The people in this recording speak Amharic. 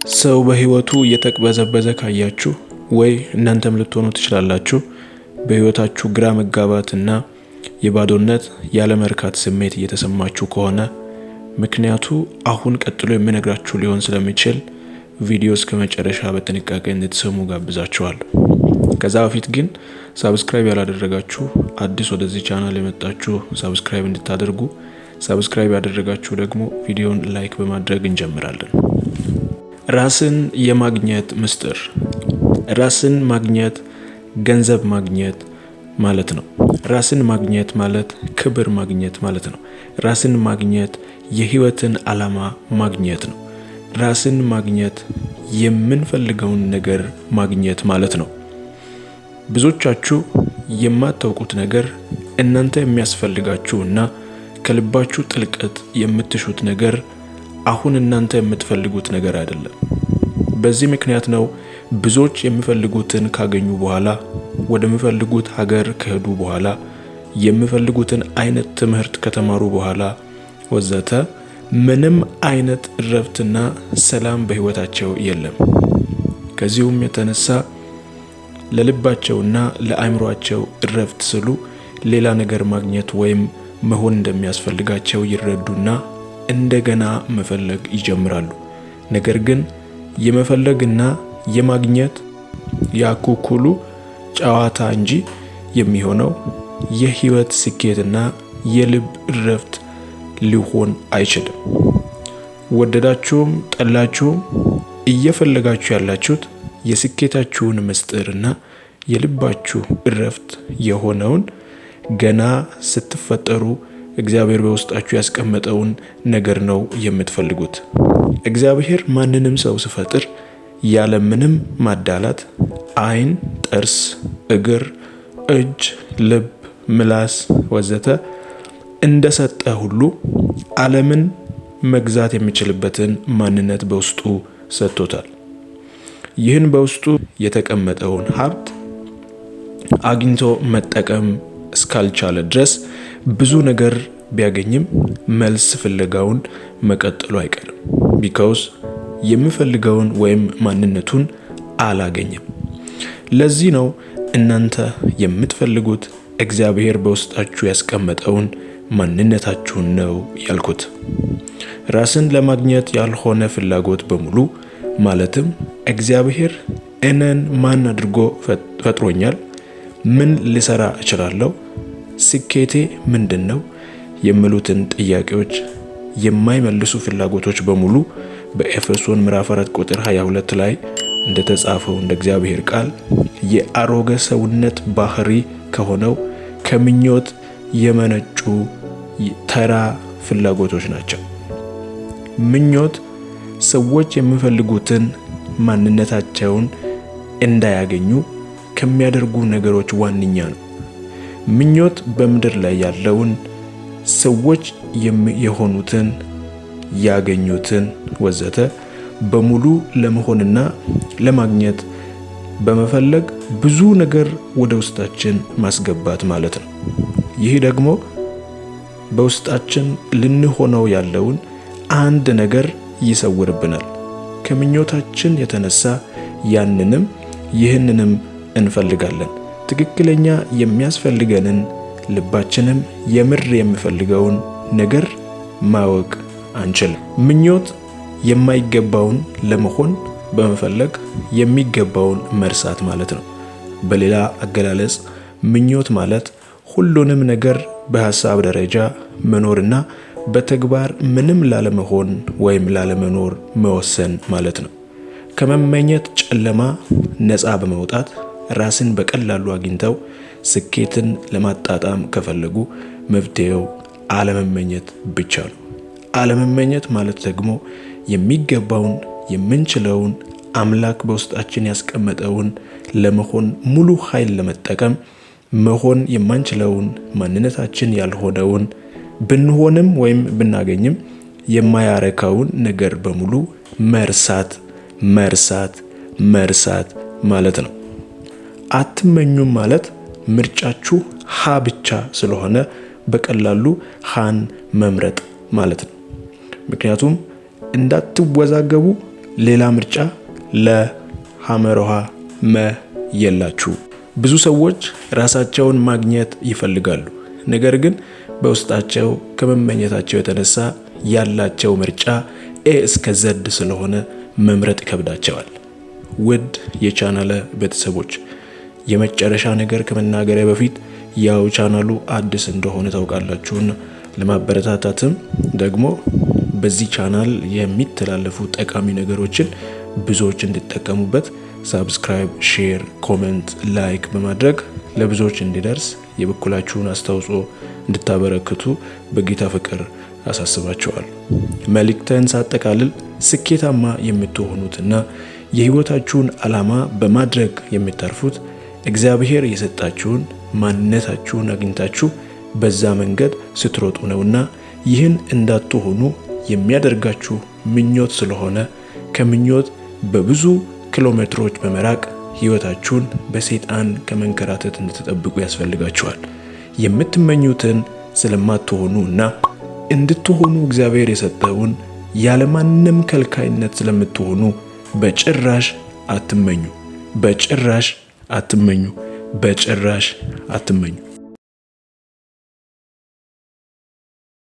ሰው በህይወቱ እየተቅበዘበዘ ካያችሁ ወይ እናንተም ልትሆኑ ትችላላችሁ። በህይወታችሁ ግራ መጋባትና የባዶነት ያለመርካት ስሜት እየተሰማችሁ ከሆነ ምክንያቱ አሁን ቀጥሎ የምነግራችሁ ሊሆን ስለሚችል ቪዲዮ እስከ መጨረሻ በጥንቃቄ እንድትሰሙ ጋብዛችኋለሁ። ከዛ በፊት ግን ሰብስክራይብ ያላደረጋችሁ አዲስ ወደዚህ ቻናል የመጣችሁ ሰብስክራይብ እንድታደርጉ፣ ሰብስክራይብ ያደረጋችሁ ደግሞ ቪዲዮን ላይክ በማድረግ እንጀምራለን። ራስን የማግኘት ምስጢር። ራስን ማግኘት ገንዘብ ማግኘት ማለት ነው። ራስን ማግኘት ማለት ክብር ማግኘት ማለት ነው። ራስን ማግኘት የህይወትን ዓላማ ማግኘት ነው። ራስን ማግኘት የምንፈልገውን ነገር ማግኘት ማለት ነው። ብዙዎቻችሁ የማታውቁት ነገር እናንተ የሚያስፈልጋችሁና ከልባችሁ ጥልቀት የምትሹት ነገር አሁን እናንተ የምትፈልጉት ነገር አይደለም። በዚህ ምክንያት ነው ብዙዎች የሚፈልጉትን ካገኙ በኋላ ወደሚፈልጉት ሀገር ከሄዱ በኋላ የሚፈልጉትን አይነት ትምህርት ከተማሩ በኋላ ወዘተ ምንም አይነት እረፍትና ሰላም በህይወታቸው የለም። ከዚሁም የተነሳ ለልባቸውና ለአእምሮአቸው እረፍት ስሉ ሌላ ነገር ማግኘት ወይም መሆን እንደሚያስፈልጋቸው ይረዱና እንደገና መፈለግ ይጀምራሉ። ነገር ግን የመፈለግና የማግኘት ያኩኩሉ ጨዋታ እንጂ የሚሆነው የህይወት ስኬትና የልብ እረፍት ሊሆን አይችልም። ወደዳችሁም ጠላችሁም እየፈለጋችሁ ያላችሁት የስኬታችሁን ምስጢርና የልባችሁ እረፍት የሆነውን ገና ስትፈጠሩ እግዚአብሔር በውስጣችሁ ያስቀመጠውን ነገር ነው የምትፈልጉት። እግዚአብሔር ማንንም ሰው ሲፈጥር ያለ ምንም ማዳላት ዓይን፣ ጥርስ፣ እግር፣ እጅ፣ ልብ፣ ምላስ ወዘተ እንደሰጠ ሁሉ ዓለምን መግዛት የሚችልበትን ማንነት በውስጡ ሰጥቶታል። ይህን በውስጡ የተቀመጠውን ሀብት አግኝቶ መጠቀም እስካልቻለ ድረስ ብዙ ነገር ቢያገኝም መልስ ፍለጋውን መቀጠሉ አይቀርም። ቢካውስ የሚፈልገውን ወይም ማንነቱን አላገኘም። ለዚህ ነው እናንተ የምትፈልጉት እግዚአብሔር በውስጣችሁ ያስቀመጠውን ማንነታችሁን ነው ያልኩት። ራስን ለማግኘት ያልሆነ ፍላጎት በሙሉ ማለትም እግዚአብሔር እኔን ማን አድርጎ ፈጥሮኛል፣ ምን ልሰራ እችላለሁ፣ ስኬቴ ምንድነው የሚሉትን ጥያቄዎች የማይመልሱ ፍላጎቶች በሙሉ በኤፌሶን ምዕራፍ 4 ቁጥር 22 ላይ እንደተጻፈው እንደ እግዚአብሔር ቃል የአሮጌ ሰውነት ባህሪ ከሆነው ከምኞት የመነጩ ተራ ፍላጎቶች ናቸው። ምኞት ሰዎች የሚፈልጉትን ማንነታቸውን እንዳያገኙ ከሚያደርጉ ነገሮች ዋነኛ ነው። ምኞት በምድር ላይ ያለውን ሰዎች የሆኑትን ያገኙትን ወዘተ በሙሉ ለመሆንና ለማግኘት በመፈለግ ብዙ ነገር ወደ ውስጣችን ማስገባት ማለት ነው። ይህ ደግሞ በውስጣችን ልንሆነው ያለውን አንድ ነገር ይሰውርብናል። ከምኞታችን የተነሳ ያንንም ይህንንም እንፈልጋለን። ትክክለኛ የሚያስፈልገንን ልባችንም የምር የሚፈልገውን ነገር ማወቅ አንችልም። ምኞት የማይገባውን ለመሆን በመፈለግ የሚገባውን መርሳት ማለት ነው። በሌላ አገላለጽ ምኞት ማለት ሁሉንም ነገር በሐሳብ ደረጃ መኖርና በተግባር ምንም ላለመሆን ወይም ላለመኖር መወሰን ማለት ነው። ከመመኘት ጨለማ ነፃ በመውጣት ራስን በቀላሉ አግኝተው ስኬትን ለማጣጣም ከፈለጉ መፍትሄው አለመመኘት ብቻ ነው። አለመመኘት ማለት ደግሞ የሚገባውን የምንችለውን አምላክ በውስጣችን ያስቀመጠውን ለመሆን ሙሉ ኃይል ለመጠቀም መሆን የማንችለውን ማንነታችን ያልሆነውን ብንሆንም ወይም ብናገኝም የማያረካውን ነገር በሙሉ መርሳት መርሳት መርሳት ማለት ነው። አትመኙም ማለት ምርጫችሁ ሀ ብቻ ስለሆነ በቀላሉ ሃን መምረጥ ማለት ነው። ምክንያቱም እንዳትወዛገቡ ሌላ ምርጫ ለሐመሮሃ መ የላችሁ። ብዙ ሰዎች ራሳቸውን ማግኘት ይፈልጋሉ፣ ነገር ግን በውስጣቸው ከመመኘታቸው የተነሳ ያላቸው ምርጫ ኤ እስከ ዘድ ስለሆነ መምረጥ ይከብዳቸዋል። ውድ የቻናለ ቤተሰቦች የመጨረሻ ነገር ከመናገሪያ በፊት ያው ቻናሉ አዲስ እንደሆነ ታውቃላችሁና ለማበረታታትም ደግሞ በዚህ ቻናል የሚተላለፉ ጠቃሚ ነገሮችን ብዙዎች እንዲጠቀሙበት ሳብስክራይብ፣ ሼር፣ ኮሜንት፣ ላይክ በማድረግ ለብዙዎች እንዲደርስ የበኩላችሁን አስተዋጽኦ እንድታበረክቱ በጌታ ፍቅር አሳስባችኋል። መልእክቴን ሳጠቃልል ስኬታማ የምትሆኑትና የህይወታችሁን ዓላማ በማድረግ የምታርፉት እግዚአብሔር የሰጣችሁን ማንነታችሁን አግኝታችሁ በዛ መንገድ ስትሮጡ ነውና ይህን እንዳትሆኑ የሚያደርጋችሁ ምኞት ስለሆነ ከምኞት በብዙ ኪሎሜትሮች በመራቅ ህይወታችሁን በሰይጣን ከመንከራተት እንድትጠብቁ ያስፈልጋችኋል። የምትመኙትን ስለማትሆኑና እንድትሆኑ እግዚአብሔር የሰጠውን ያለማንም ከልካይነት ስለምትሆኑ በጭራሽ አትመኙ። በጭራሽ አትመኙ። በጭራሽ አትመኙ።